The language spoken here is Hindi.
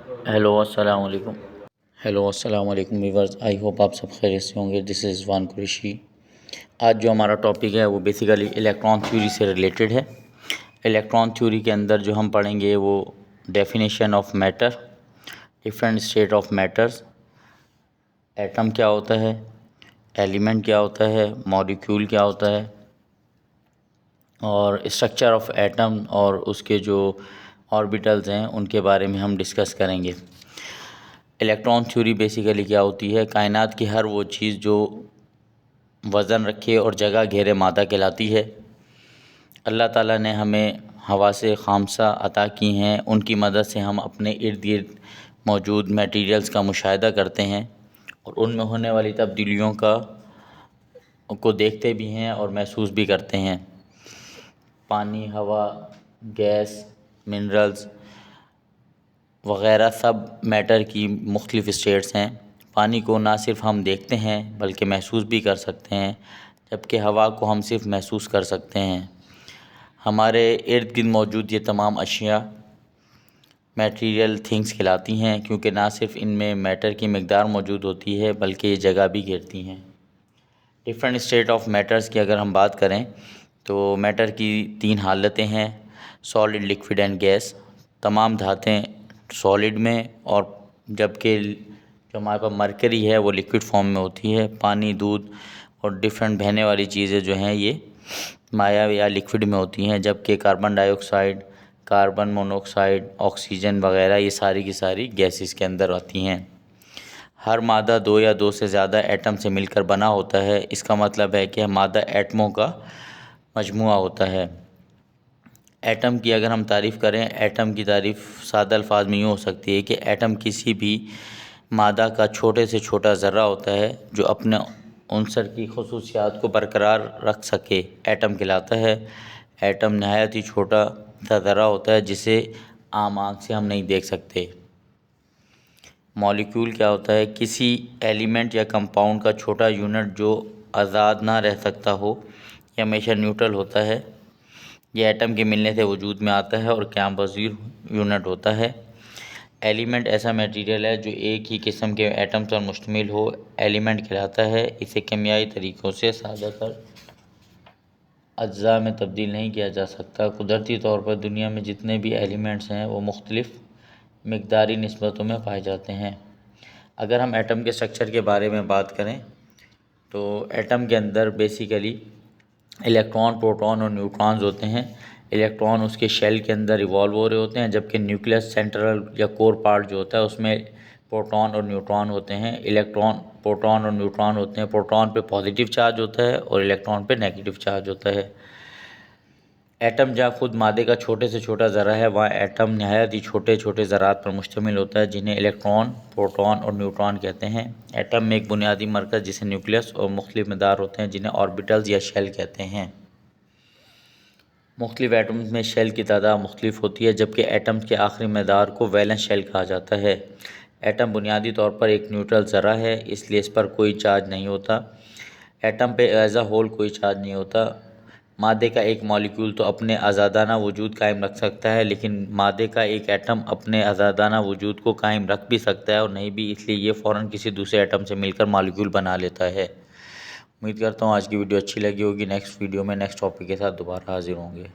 अस्सलाम वालेकुम व्यूअर्स। आई होप आप सब खैरियत से होंगे। दिस इज़ वान कुरैशी। आज जो हमारा टॉपिक है वो बेसिकली इलेक्ट्रॉन थ्योरी से रिलेटेड है। इलेक्ट्रॉन थ्योरी के अंदर जो हम पढ़ेंगे वो definition of matter, different state of matters, atom क्या होता है, एलिमेंट क्या होता है, मॉलिक्यूल क्या होता है, और स्ट्रक्चर ऑफ एटम और उसके जो ऑर्बिटल्स हैं उनके बारे में हम डिस्कस करेंगे। इलेक्ट्रॉन थ्योरी बेसिकली क्या होती है? कायनात की हर वो चीज़ जो वज़न रखे और जगह घेरे मादा कहलाती है। अल्लाह ताला ने हमें हवा से खामसा अता की हैं, उनकी मदद से हम अपने इर्द गिर्द मौजूद मटेरियल्स का मुशाहिदा करते हैं और उनमें होने वाली तब्दीलियों को देखते भी हैं और महसूस भी करते हैं। पानी, हवा, गैस, मिनरल्स वग़ैरह सब मैटर की मुख्तलिफ़ स्टेट्स हैं। पानी को ना सिर्फ हम देखते हैं बल्कि महसूस भी कर सकते हैं, जबकि हवा को हम सिर्फ महसूस कर सकते हैं। हमारे इर्द गिर्द मौजूद ये तमाम अशिया मटेरियल थिंग्स कहलाती हैं, क्योंकि ना सिर्फ इनमें मैटर की मकदार मौजूद होती है बल्कि ये जगह भी घेरती हैं। डिफरेंट स्टेट ऑफ मैटर्स की अगर हम बात करें तो मैटर की 3 हालतें हैं: सॉलिड, लिक्विड एंड गैस। तमाम धातें सॉलिड में, और जबकि जो हमारे पास मरकरी है वो लिक्विड फॉर्म में होती है। पानी, दूध और डिफरेंट बहने वाली चीज़ें जो हैं ये माया या लिक्विड में होती हैं, जबकि carbon dioxide, carbon monoxide, oxygen वगैरह ये सारी की सारी गैसेस के अंदर आती हैं। हर मादा 2 या 2 से ज़्यादा एटम से मिलकर बना होता है। इसका मतलब है कि मादा एटमों का मजमुआ होता है। एटम की अगर हम तारीफ़ करें, एटम की तारीफ़ सादा अल्फाज में यूँ हो सकती है कि एटम किसी भी मादा का छोटे से छोटा ज़र्रा होता है जो अपने उनसर की खसूसियात को बरकरार रख सके, एटम कहलाता है। एटम नहायत ही छोटा सा ज़र्रा होता है जिसे आम आँख से हम नहीं देख सकते। मॉलिक्यूल क्या होता है? किसी एलिमेंट या कंपाउंड का छोटा यूनिट जो आज़ाद ना रह सकता हो, ये हमेशा न्यूट्रल होता है। ये एटम के मिलने से वजूद में आता है और क़याम पज़ीर यूनिट होता है। एलिमेंट ऐसा मटेरियल है जो एक ही किस्म के एटम्स पर मुश्तमिल हो, एलिमेंट कहलाता है। इसे केमियाई तरीक़ों से सादा कर अज्जा में तब्दील नहीं किया जा सकता। कुदरती तौर पर दुनिया में जितने भी एलिमेंट्स हैं वो मुख्तलिफ़ मिक़दारी निस्बतों में पाए जाते हैं। अगर हम एटम के स्ट्रक्चर के बारे में बात करें तो एटम के अंदर बेसिकली इलेक्ट्रॉन, प्रोटॉन और न्यूट्रॉन्स होते हैं। इलेक्ट्रॉन उसके शेल के अंदर रिवॉल्व हो रहे होते हैं, जबकि न्यूक्लियस सेंट्रल या कोर पार्ट जो होता है उसमें प्रोटॉन और न्यूट्रॉन होते हैं। इलेक्ट्रॉन, प्रोटॉन और न्यूट्रॉन होते हैं। प्रोटॉन पे पॉजिटिव चार्ज होता है और इलेक्ट्रॉन पे नेगेटिव चार्ज होता है। एटम जहाँ खुद मादे का छोटे से छोटा ज़रा है, वहाँ एटम नहायत ही छोटे छोटे ज़रात पर मुश्तमिल होता है, जिन्हें इलेक्ट्रॉन, प्रोटॉन और न्यूट्रॉन कहते हैं। एटम में एक बुनियादी मरकज़ जिसे न्यूक्लियस और मुख्तलिफ मदार होते हैं, जिन्हें ऑर्बिटल्स या शेल कहते हैं। मुख्तलिफ एटम्स में शेल की तादाद मुख्तलिफ होती है, जबकि एटम्स के आखिरी मदार को वैलेंस शेल कहा जाता है। एटम बुनियादी तौर पर एक न्यूट्रल ज़रा है, इसलिए इस पर कोई चार्ज नहीं होता। एटम पे एज अ होल कोई चार्ज नहीं होता। मादे का एक मॉलिक्यूल तो अपने आज़ादाना वजूद कायम रख सकता है, लेकिन मादे का एक एटम अपने आज़ादाना वजूद को कायम रख भी सकता है और नहीं भी, इसलिए ये फ़ौरन किसी दूसरे एटम से मिलकर मॉलिक्यूल बना लेता है। उम्मीद करता हूँ आज की वीडियो अच्छी लगी होगी। नेक्स्ट वीडियो में नेक्स्ट टॉपिक के साथ दोबारा हाजिर होंगे।